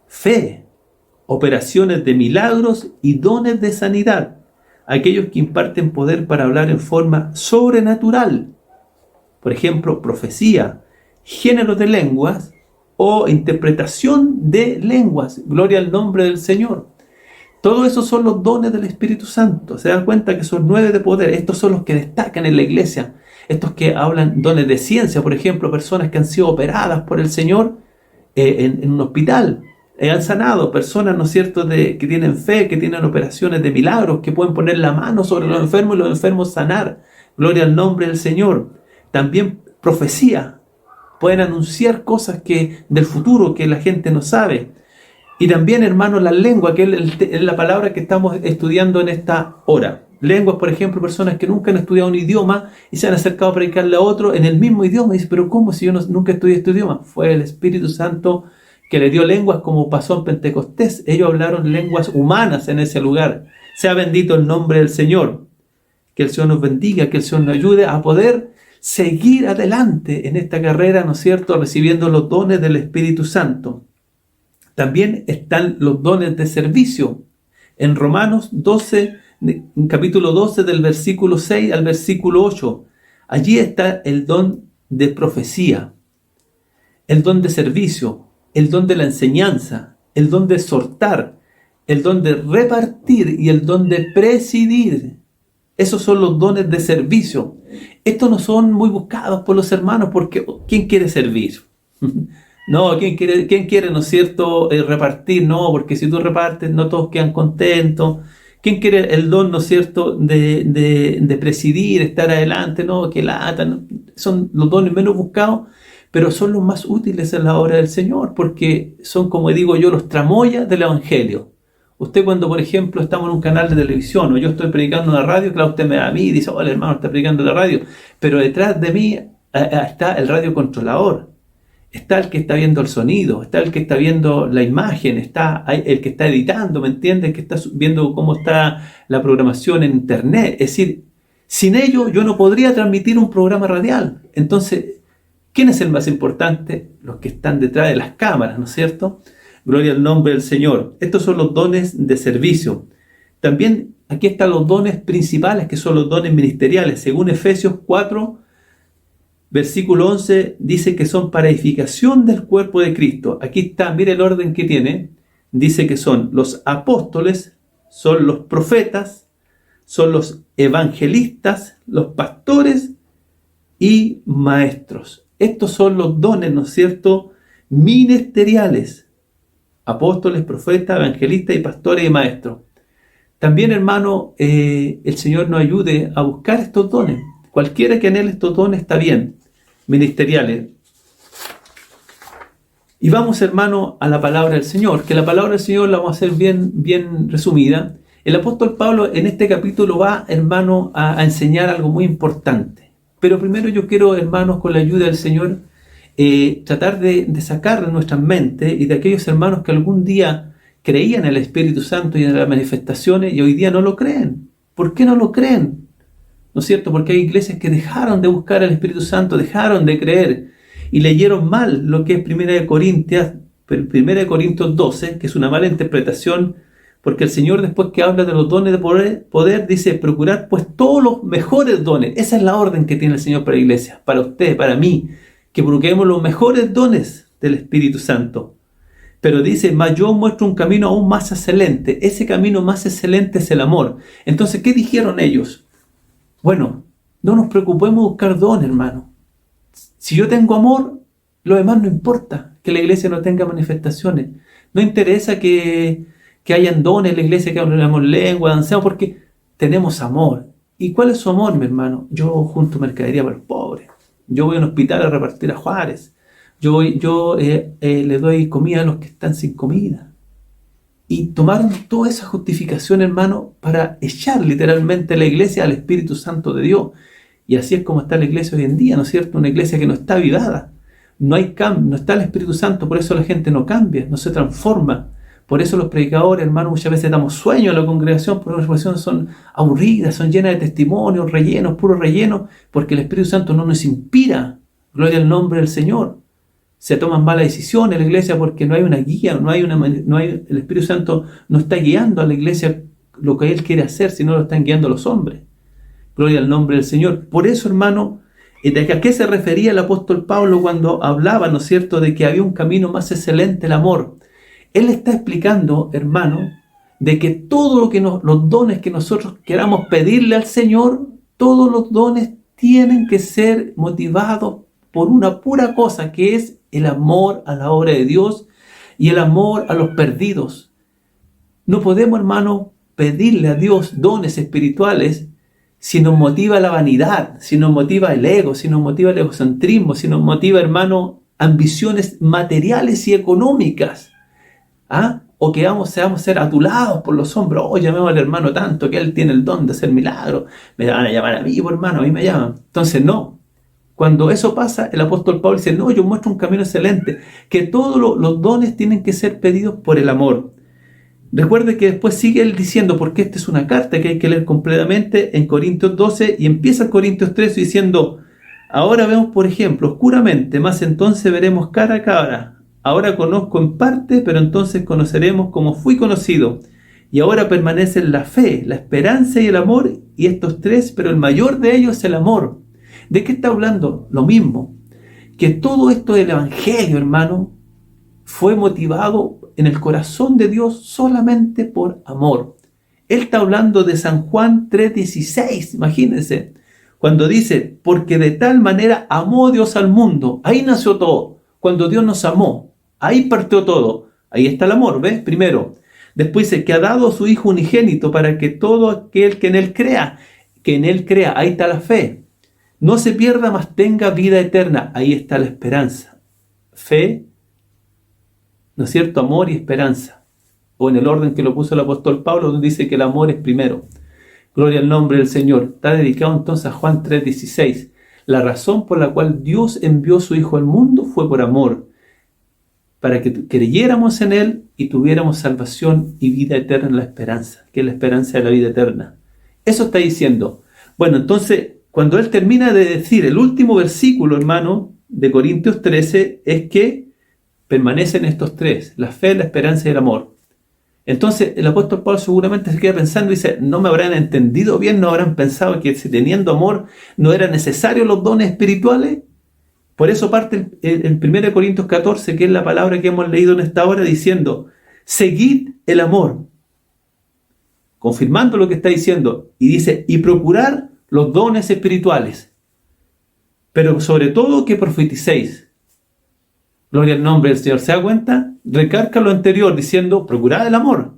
fe, operaciones de milagros y dones de sanidad, aquellos que imparten poder para hablar en forma sobrenatural, por ejemplo, profecía, géneros de lenguas o interpretación de lenguas. Gloria al nombre del Señor. Todos esos son los dones del Espíritu Santo. Se dan cuenta que son 9 de poder. Estos son los que destacan en la iglesia. Estos que hablan dones de ciencia, por ejemplo, personas que han sido operadas por el Señor en un hospital. Han sanado personas, ¿no es cierto?, que tienen fe, que tienen operaciones de milagros, que pueden poner la mano sobre los enfermos y los enfermos sanar. Gloria al nombre del Señor. También profecía. Pueden anunciar cosas del futuro que la gente no sabe. Y también, hermanos, la lengua, que es la palabra que estamos estudiando en esta hora. Lenguas, por ejemplo, personas que nunca han estudiado un idioma y se han acercado a predicarle a otro en el mismo idioma. Y dicen: pero ¿cómo si yo nunca estudié este idioma? Fue el Espíritu Santo que le dio lenguas, como pasó en Pentecostés. Ellos hablaron lenguas humanas en ese lugar. Sea bendito el nombre del Señor. Que el Señor nos bendiga, que el Señor nos ayude a poder seguir adelante en esta carrera, ¿no es cierto?, recibiendo los dones del Espíritu Santo. También están los dones de servicio. En Romanos 12, en capítulo 12, del versículo 6 al versículo 8, allí está el don de profecía, el don de servicio, el don de la enseñanza, el don de exhortar, el don de repartir y el don de presidir. Esos son los dones de servicio. Estos no son muy buscados por los hermanos porque ¿quién quiere servir? No, quién quiere, ¿no es cierto?, repartir? No, porque si tú repartes, no todos quedan contentos. ¿Quién quiere el don, ¿no es cierto?, de presidir, estar adelante? No, que lata, ¿no? Son los dones menos buscados, pero son los más útiles en la obra del Señor, porque son, como digo yo, los tramoyas del Evangelio. Usted cuando, por ejemplo, estamos en un canal de televisión o yo estoy predicando en la radio, claro, usted me da a mí y dice, hola hermano, está predicando en la radio, pero detrás de mí está el radiocontrolador. Está el que está viendo el sonido, está el que está viendo la imagen, está el que está editando, ¿me entiendes? El que está viendo cómo está la programación en internet. Es decir, sin ellos yo no podría transmitir un programa radial. Entonces, ¿quién es el más importante? Los que están detrás de las cámaras, ¿no es cierto? Gloria al nombre del Señor. Estos son los dones de servicio. También aquí están los dones principales, que son los dones ministeriales. Según Efesios 4, versículo 11, dice que son para edificación del cuerpo de Cristo. Aquí está, mire el orden que tiene. Dice que son los apóstoles, son los profetas, son los evangelistas, los pastores y maestros. Estos son los dones, ¿no es cierto?, ministeriales. Apóstoles, profetas, evangelistas y pastores y maestros. También, hermano, el Señor nos ayude a buscar estos dones. Cualquiera que anhele estos dones está bien, ministeriales. Y vamos, hermano, a la palabra del Señor, que la palabra del Señor la vamos a hacer bien resumida. El apóstol Pablo en este capítulo va, hermano, a enseñar algo muy importante. Pero primero yo quiero, hermanos, con la ayuda del Señor, tratar de sacar de nuestras mentes y de aquellos hermanos que algún día creían en el Espíritu Santo y en las manifestaciones y hoy día no lo creen. ¿Por qué no lo creen? ¿No es cierto? Porque hay iglesias que dejaron de buscar al Espíritu Santo, dejaron de creer y leyeron mal lo que es 1 Corintios 12, que es una mala interpretación, porque el Señor, después que habla de los dones de poder, dice, procurad pues todos los mejores dones. Esa es la orden que tiene el Señor para la iglesia, para usted, para mí, que procuremos los mejores dones del Espíritu Santo. Pero dice, mas yo muestro un camino aún más excelente. Ese camino más excelente es el amor. Entonces, ¿qué dijeron ellos? Bueno, no nos preocupemos de buscar dones, hermano. Si yo tengo amor, lo demás no importa, que la iglesia no tenga manifestaciones. No interesa que hayan dones en la iglesia, que hablemos lengua, danzamos, porque tenemos amor. ¿Y cuál es su amor, mi hermano? Yo junto mercadería para el pobre. Yo voy a un hospital a repartir a Juárez. Yo le doy comida a los que están sin comida. Y tomaron toda esa justificación, hermano, para echar literalmente la iglesia al Espíritu Santo de Dios. Y así es como está la iglesia hoy en día, ¿no es cierto? Una iglesia que no está avivada. No hay cambio, no está el Espíritu Santo, por eso la gente no cambia, no se transforma. Por eso los predicadores, hermano, muchas veces damos sueño a la congregación, porque las congregaciones son aburridas, son llenas de testimonios, rellenos, puros rellenos, porque el Espíritu Santo no nos inspira. Gloria al nombre del Señor. Se toman malas decisiones en la iglesia porque no hay una guía, el Espíritu Santo no está guiando a la iglesia lo que Él quiere hacer, sino lo están guiando los hombres. Gloria al nombre del Señor. Por eso, hermano, ¿a qué se refería el apóstol Pablo cuando hablaba, ¿no es cierto?, de que había un camino más excelente, el amor? Él está explicando, hermano, de que todo lo que los dones que nosotros queramos pedirle al Señor, todos los dones tienen que ser motivados por una pura cosa, que es el amor a la obra de Dios y el amor a los perdidos. No podemos, hermano, pedirle a Dios dones espirituales si nos motiva la vanidad, si nos motiva el ego, si nos motiva el egocentrismo, si nos motiva, hermano, ambiciones materiales y económicas. O que seamos ser adulados por los hombres. Llamemos al hermano tanto, que él tiene el don de hacer milagros. Me van a llamar a mí, hermano, a mí me llaman. Entonces, no. Cuando eso pasa, el apóstol Pablo dice, no, yo muestro un camino excelente, que todos los dones tienen que ser pedidos por el amor. Recuerde que después sigue él diciendo, porque esta es una carta que hay que leer completamente en Corintios 12, y empieza en Corintios 13 diciendo, ahora vemos por ejemplo oscuramente, mas entonces veremos cara a cara. Ahora conozco en parte, pero entonces conoceremos como fui conocido. Y ahora permanecen la fe, la esperanza y el amor, y estos tres, pero el mayor de ellos es el amor. ¿De qué está hablando? Lo mismo, que todo esto del Evangelio, hermano, fue motivado en el corazón de Dios solamente por amor. Él está hablando de San Juan 3:16, imagínense, cuando dice, porque de tal manera amó Dios al mundo, ahí nació todo. cuando Dios nos amó. Ahí partió todo. Ahí está el amor, ¿ves? Primero. Después dice que ha dado a su Hijo unigénito para que todo aquel que en Él crea, ahí está la fe. No se pierda, mas tenga vida eterna. Ahí está la esperanza. Fe, ¿no es cierto? Amor y esperanza. O en el orden que lo puso el apóstol Pablo, donde dice que el amor es primero. Gloria al nombre del Señor. Está dedicado entonces a Juan 3:16. La razón por la cual Dios envió a su Hijo al mundo fue por amor, para que creyéramos en Él y tuviéramos salvación y vida eterna en la esperanza, que es la esperanza de la vida eterna. Eso está diciendo. Bueno, entonces, cuando él termina de decir el último versículo, hermano, de Corintios 13, es que permanecen estos tres: la fe, la esperanza y el amor. Entonces, el apóstol Pablo seguramente se queda pensando y dice, no me habrán entendido bien, no habrán pensado que si teniendo amor no eran necesarios los dones espirituales. Por eso parte el 1 Corintios 14, que es la palabra que hemos leído en esta hora, diciendo, seguid el amor, confirmando lo que está diciendo, y dice, y procurar los dones espirituales, pero sobre todo que profeticéis. Gloria al nombre del Señor. ¿Se da cuenta? Recarga lo anterior diciendo, procurad el amor,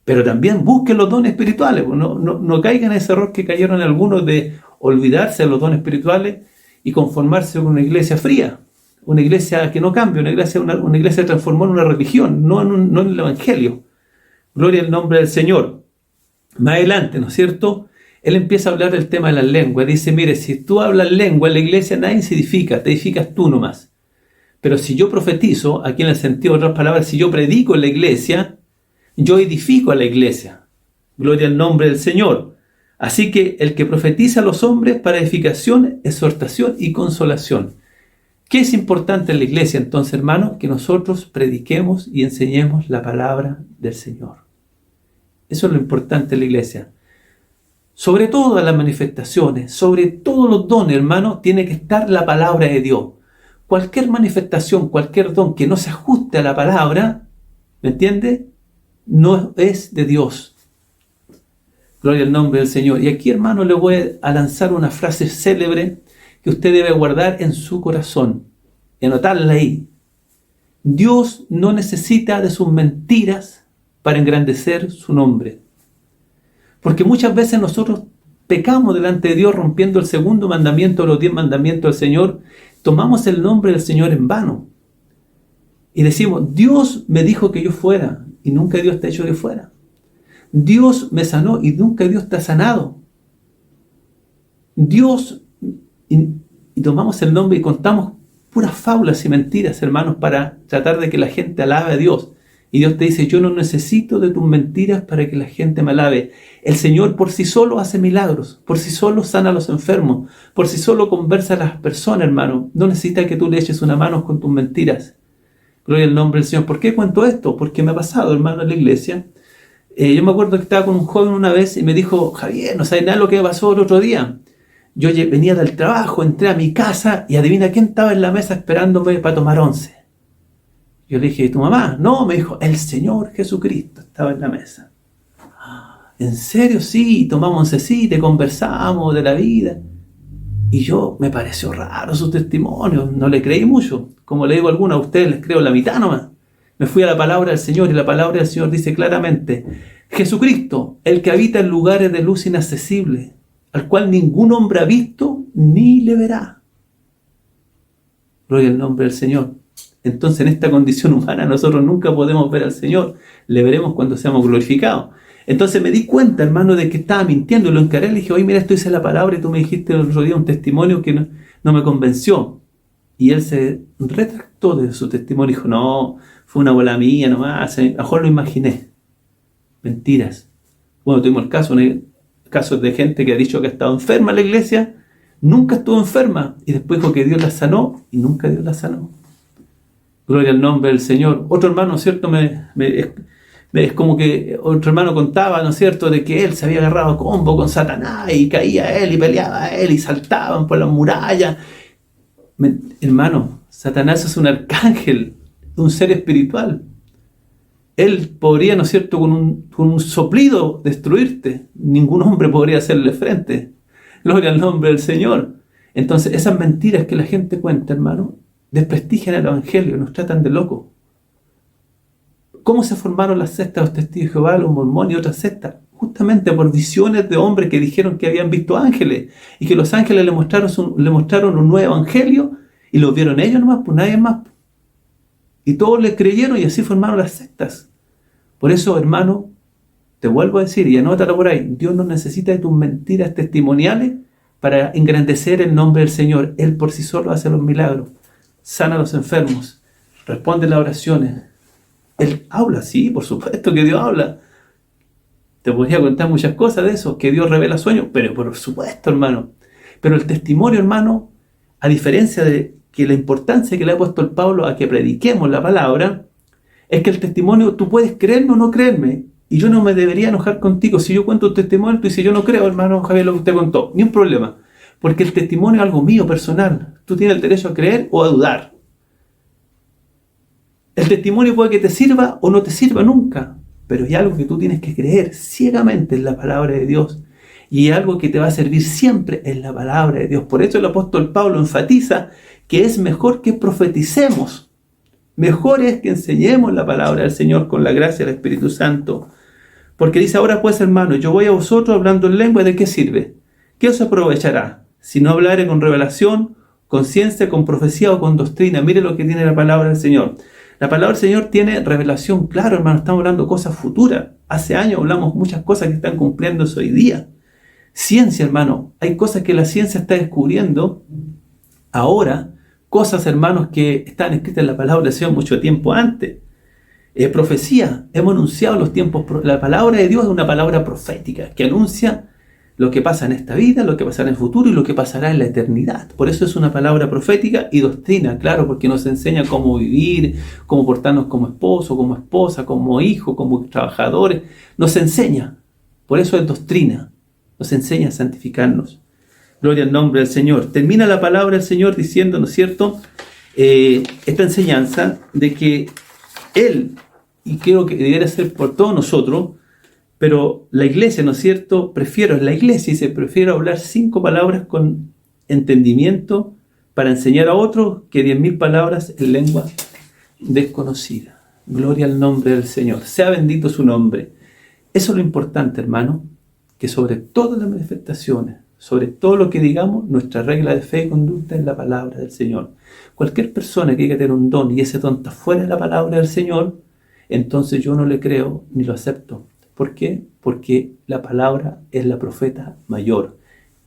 pero también busquen los dones espirituales. No caigan en ese error que cayeron algunos de olvidarse de los dones espirituales y conformarse con una iglesia fría, una iglesia que no cambia, una iglesia transformó en una religión, no en el evangelio. Gloria al nombre del Señor. Más adelante, ¿no es cierto?, él empieza a hablar del tema de las lenguas. Dice, mire, si tú hablas lengua en la iglesia, nadie se edifica, te edificas tú nomás. Pero si yo profetizo, aquí en el sentido de otras palabras, si yo predico en la iglesia, yo edifico a la iglesia. Gloria al nombre del Señor. Así que el que profetiza a los hombres para edificación, exhortación y consolación. ¿Qué es importante en la iglesia entonces, hermanos? Que nosotros prediquemos y enseñemos la palabra del Señor. Eso es lo importante en la iglesia. Sobre todas las manifestaciones, sobre todos los dones, hermanos, tiene que estar la palabra de Dios. Cualquier manifestación, cualquier don que no se ajuste a la palabra, ¿me entiende?, no es de Dios. Gloria al nombre del Señor. Y aquí, hermano, le voy a lanzar una frase célebre que usted debe guardar en su corazón y anotarla ahí. Dios no necesita de sus mentiras para engrandecer su nombre. Porque muchas veces nosotros pecamos delante de Dios rompiendo el segundo mandamiento de los 10 mandamientos del Señor. Tomamos el nombre del Señor en vano. Y decimos, Dios me dijo que yo fuera y nunca Dios te ha hecho que fuera. Dios me sanó y nunca Dios te ha sanado. Dios, y tomamos el nombre y contamos puras fábulas y mentiras, hermanos, para tratar de que la gente alabe a Dios. Y Dios te dice, yo no necesito de tus mentiras para que la gente me alabe. El Señor por sí solo hace milagros, por sí solo sana a los enfermos, por sí solo conversa a las personas, hermano. No necesita que tú le eches una mano con tus mentiras. Gloria al nombre del Señor. ¿Por qué cuento esto? Porque me ha pasado, hermano, en la iglesia. Yo me acuerdo que estaba con un joven una vez y me dijo, Javier, no sabes nada de lo que me pasó el otro día. Yo venía del trabajo, entré a mi casa y adivina quién estaba en la mesa esperándome para tomar once. Yo le dije, ¿tu mamá? No, me dijo, el Señor Jesucristo estaba en la mesa. ¿En serio? Sí, tomamos oncecita, conversamos de la vida. Y yo, me pareció raro su testimonio, no le creí mucho. Como le digo a algunos, a ustedes les creo la mitad nomás. Me fui a la palabra del Señor y la palabra del Señor dice claramente, Jesucristo, el que habita en lugares de luz inaccesible, al cual ningún hombre ha visto ni le verá. Gloria al nombre del Señor. Entonces, en esta condición humana nosotros nunca podemos ver al Señor. Le veremos cuando seamos glorificados. Entonces me di cuenta, hermano, de que estaba mintiendo. Lo encaré y le dije, oye, mira, esto dice la palabra y tú me dijiste el otro día un testimonio que no me convenció. Y él se retractó de su testimonio y dijo, no, fue una bola mía nomás, a lo mejor lo imaginé. Mentiras. Bueno, tuvimos casos de gente que ha dicho que ha estado enferma en la iglesia, nunca estuvo enferma, y después dijo que Dios la sanó, y nunca Dios la sanó. Gloria al nombre del Señor. Otro hermano, ¿cierto? Es como que otro hermano contaba, ¿no es cierto?, de que él se había agarrado a combo con Satanás, y caía a él, y peleaba a él, y saltaban por las murallas. Hermano, Satanás es un arcángel, un ser espiritual. Él podría, ¿no es cierto?, con un soplido destruirte. Ningún hombre podría hacerle frente. Gloria al nombre del Señor. Entonces, esas mentiras que la gente cuenta, hermano, desprestigian el Evangelio, nos tratan de locos. ¿Cómo se formaron las sectas, los testigos de Jehová, los mormones y otras sectas? Justamente por visiones de hombres que dijeron que habían visto ángeles y que los ángeles le mostraron un nuevo evangelio y lo vieron ellos nomás, pues nadie más. Y todos le creyeron y así formaron las sectas. Por eso, hermano, te vuelvo a decir y anótalo por ahí, Dios no necesita de tus mentiras testimoniales para engrandecer el nombre del Señor. Él por sí solo hace los milagros, sana a los enfermos, responde las oraciones. Él habla, sí, por supuesto que Dios habla. Te podría contar muchas cosas de eso, que Dios revela sueños, pero por supuesto, hermano. Pero el testimonio, hermano, a diferencia de que la importancia que le ha puesto el Pablo a que prediquemos la palabra, es que el testimonio, tú puedes creerme o no creerme, y yo no me debería enojar contigo. Si yo cuento un testimonio, tú dices, yo no creo, hermano Javier, lo que usted contó, ni un problema. Porque el testimonio es algo mío, personal. Tú tienes el derecho a creer o a dudar. El testimonio puede que te sirva o no te sirva nunca, pero hay algo que tú tienes que creer ciegamente en la palabra de Dios. Y hay algo que te va a servir siempre en la palabra de Dios. Por eso el apóstol Pablo enfatiza que es mejor que profeticemos. Mejor es que enseñemos la palabra del Señor con la gracia del Espíritu Santo. Porque dice, ahora pues, hermanos, yo voy a vosotros hablando en lengua, ¿de qué sirve? ¿Qué os aprovechará? Si no hablare con revelación, con ciencia, con profecía o con doctrina. Mire lo que tiene la palabra del Señor. La palabra del Señor tiene revelación, claro, hermano, estamos hablando de cosas futuras. Hace años hablamos muchas cosas que están cumpliéndose hoy día. Ciencia, hermano, hay cosas que la ciencia está descubriendo ahora, cosas, hermanos, que están escritas en la palabra del Señor mucho tiempo antes. Profecía, hemos anunciado los tiempos, la palabra de Dios es una palabra profética que anuncia lo que pasa en esta vida, lo que pasará en el futuro y lo que pasará en la eternidad. Por eso es una palabra profética y doctrina, claro, porque nos enseña cómo vivir, cómo portarnos como esposo, como esposa, como hijo, como trabajadores. Nos enseña, por eso es doctrina, nos enseña a santificarnos. Gloria al nombre del Señor. Termina la palabra del Señor diciendo, ¿no es cierto?, esta enseñanza de que Él, y creo que debería ser por todos nosotros, pero la iglesia, ¿no es cierto?, prefiero hablar 5 palabras con entendimiento para enseñar a otros que 10.000 palabras en lengua desconocida. Gloria al nombre del Señor. Sea bendito su nombre. Eso es lo importante, hermano, que sobre todas las manifestaciones, sobre todo lo que digamos, nuestra regla de fe y conducta es la palabra del Señor. Cualquier persona que diga tener un don y ese don está fuera de la palabra del Señor, entonces yo no le creo ni lo acepto. ¿Por qué? Porque la palabra es la profeta mayor.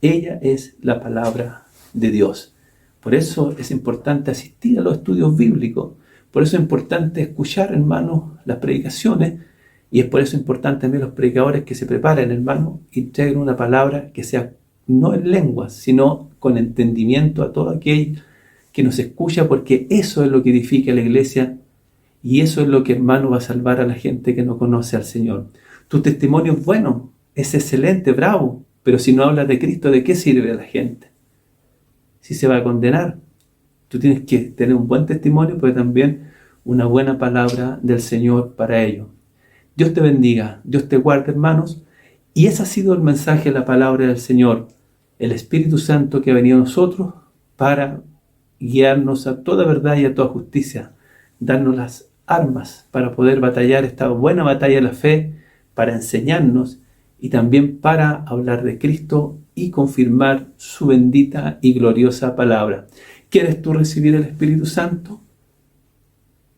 Ella es la palabra de Dios. Por eso es importante asistir a los estudios bíblicos. Por eso es importante escuchar, hermanos, las predicaciones. Y es por eso importante también los predicadores que se preparen, hermanos, y traigan una palabra que sea no en lenguas, sino con entendimiento a todo aquel que nos escucha, porque eso es lo que edifica la iglesia y eso es lo que, hermano, va a salvar a la gente que no conoce al Señor. Tu testimonio es bueno, es excelente, bravo, pero si no hablas de Cristo, ¿de qué sirve a la gente? Si se va a condenar. Tú tienes que tener un buen testimonio, pero también una buena palabra del Señor para ello. Dios te bendiga, Dios te guarde, hermanos. Y ese ha sido el mensaje de la palabra del Señor, el Espíritu Santo que ha venido a nosotros para guiarnos a toda verdad y a toda justicia, darnos las armas para poder batallar esta buena batalla de la fe, para enseñarnos y también para hablar de Cristo y confirmar su bendita y gloriosa palabra. ¿Quieres tú recibir el Espíritu Santo?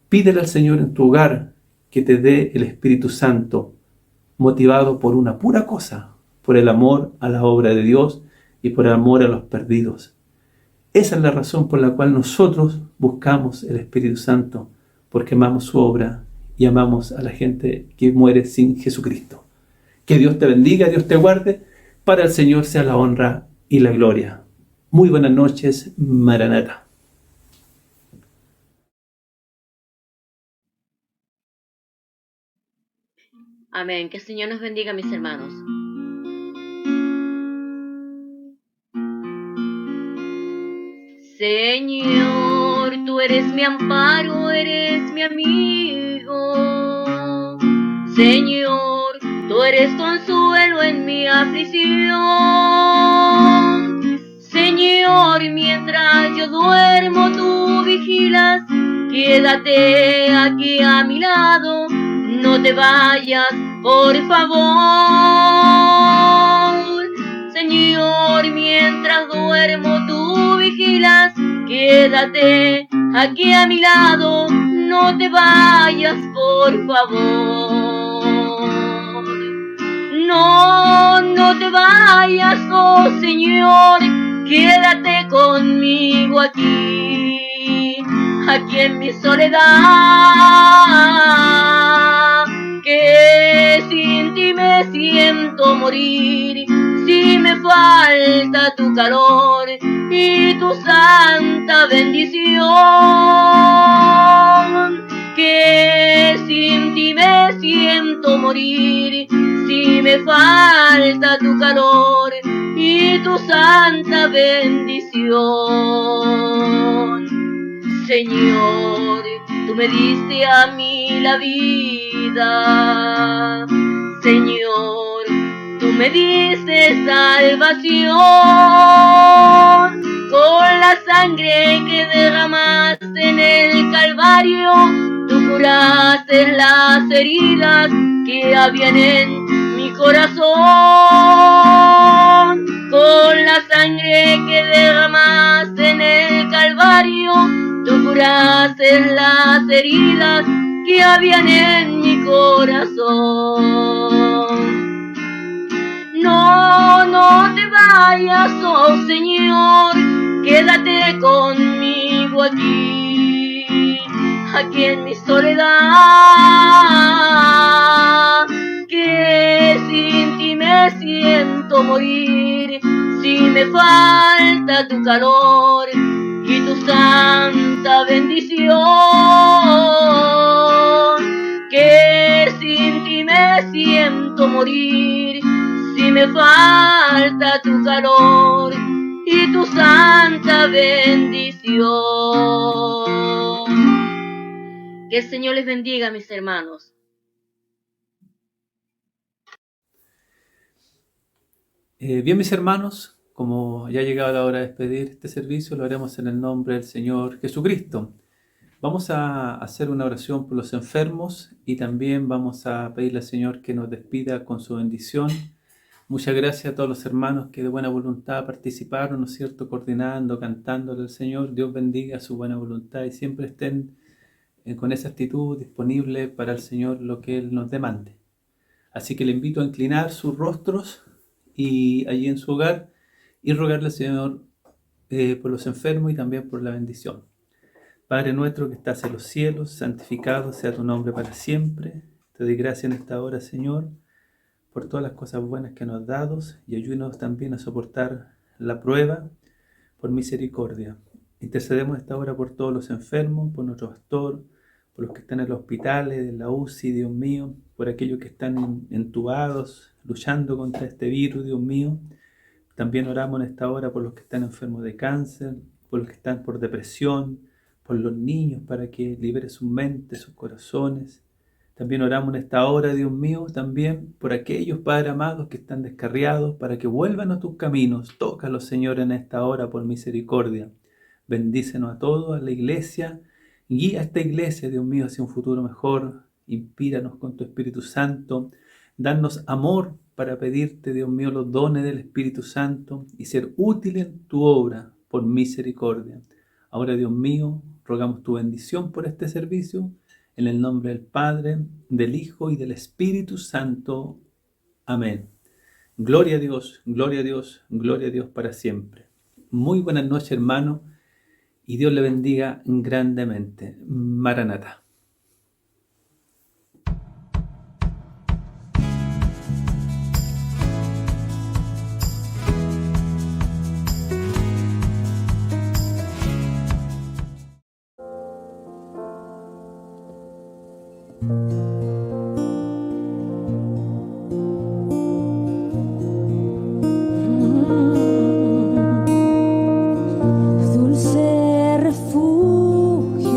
Pídele al Señor en tu hogar que te dé el Espíritu Santo, motivado por una pura cosa, por el amor a la obra de Dios y por el amor a los perdidos. Esa es la razón por la cual nosotros buscamos el Espíritu Santo, porque amamos su obra y amamos a la gente que muere sin Jesucristo. Que Dios te bendiga, Dios te guarde. Para el Señor sea la honra y la gloria. Muy buenas noches, Maranata. Amén. Que el Señor nos bendiga, mis hermanos. Señor, tú eres mi amparo, eres mi amigo. Señor, tú eres consuelo en mi aflicción. Señor, mientras yo duermo, tú vigilas. vigilas, quédate aquí a mi lado, no te vayas, por favor. Señor, mientras duermo tú vigilas, quédate aquí a mi lado, no te vayas, por favor. No, no te vayas, oh Señor, quédate conmigo aquí en mi soledad, que sin ti me siento morir, si me falta tu calor y tu santa bendición, que sin ti me siento morir, si me falta tu calor y tu santa bendición. Señor, tú me diste a mí la vida. Señor, tú me diste salvación. Con la sangre que derramaste en el Calvario, tú curaste las heridas que habían en mi corazón. Con la sangre que derramaste en el Calvario, tú curaste las heridas que habían en mi corazón. No, no te vayas, oh Señor, quédate conmigo aquí en mi soledad, que sin ti me siento morir, si me falta tu calor y tu santa bendición, que sin ti me siento morir, si me falta tu calor y tu santa bendición. Que el Señor les bendiga, mis hermanos. Bien, mis hermanos, como ya ha llegado la hora de despedir este servicio, lo haremos en el nombre del Señor Jesucristo. Vamos a hacer una oración por los enfermos y también vamos a pedirle al Señor que nos despida con su bendición. Muchas gracias a todos los hermanos que de buena voluntad participaron, ¿no es cierto?, coordinando, cantándole al Señor. Dios bendiga su buena voluntad y siempre estén con esa actitud disponible para el Señor lo que Él nos demande. Así que le invito a inclinar sus rostros y allí en su hogar y rogarle al Señor por los enfermos y también por la bendición. Padre nuestro que estás en los cielos, santificado sea tu nombre para siempre. Te doy gracias en esta hora, Señor, por todas las cosas buenas que nos has dado y ayúdanos también a soportar la prueba por misericordia. Intercedemos esta hora por todos los enfermos, por nuestro pastor, por los que están en los hospitales, en la UCI, Dios mío, por aquellos que están entubados, luchando contra este virus, Dios mío. También oramos en esta hora por los que están enfermos de cáncer, por los que están por depresión, por los niños, para que libere sus mentes, sus corazones. También oramos en esta hora, Dios mío, también por aquellos, Padre amados, que están descarriados, para que vuelvan a tus caminos. Tócalos, Señor, en esta hora por misericordia. Bendícenos a todos, a la iglesia. Guía a esta iglesia, Dios mío, hacia un futuro mejor. Inspíranos con tu Espíritu Santo. Danos amor para pedirte, Dios mío, los dones del Espíritu Santo y ser útiles en tu obra por misericordia. Ahora, Dios mío, rogamos tu bendición por este servicio. En el nombre del Padre, del Hijo y del Espíritu Santo. Amén. Gloria a Dios, gloria a Dios, gloria a Dios para siempre. Muy buenas noches, hermano, y Dios le bendiga grandemente. Maranatha. Dulce refugio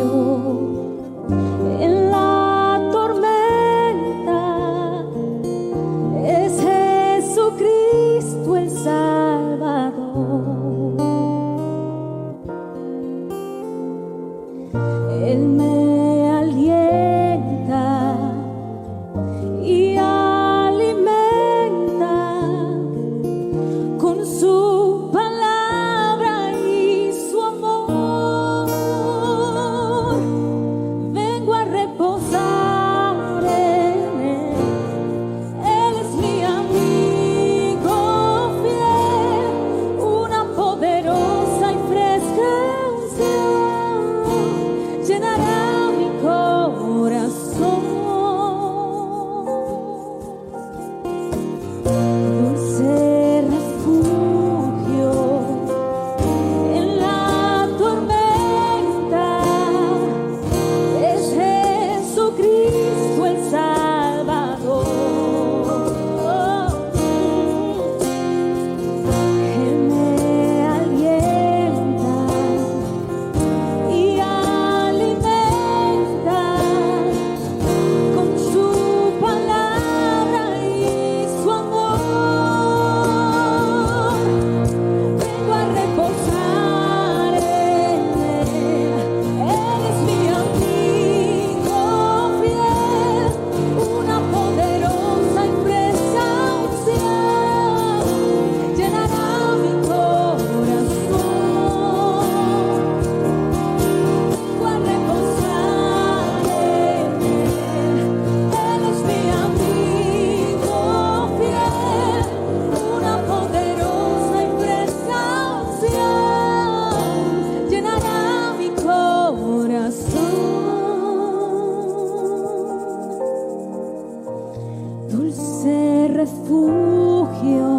refugio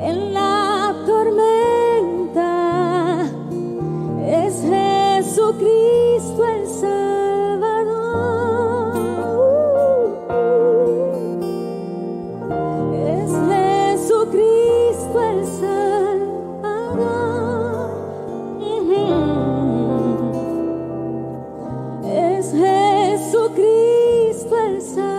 en la tormenta. Es Jesucristo el Salvador. Es Jesucristo el Salvador. Es Jesucristo el Salvador.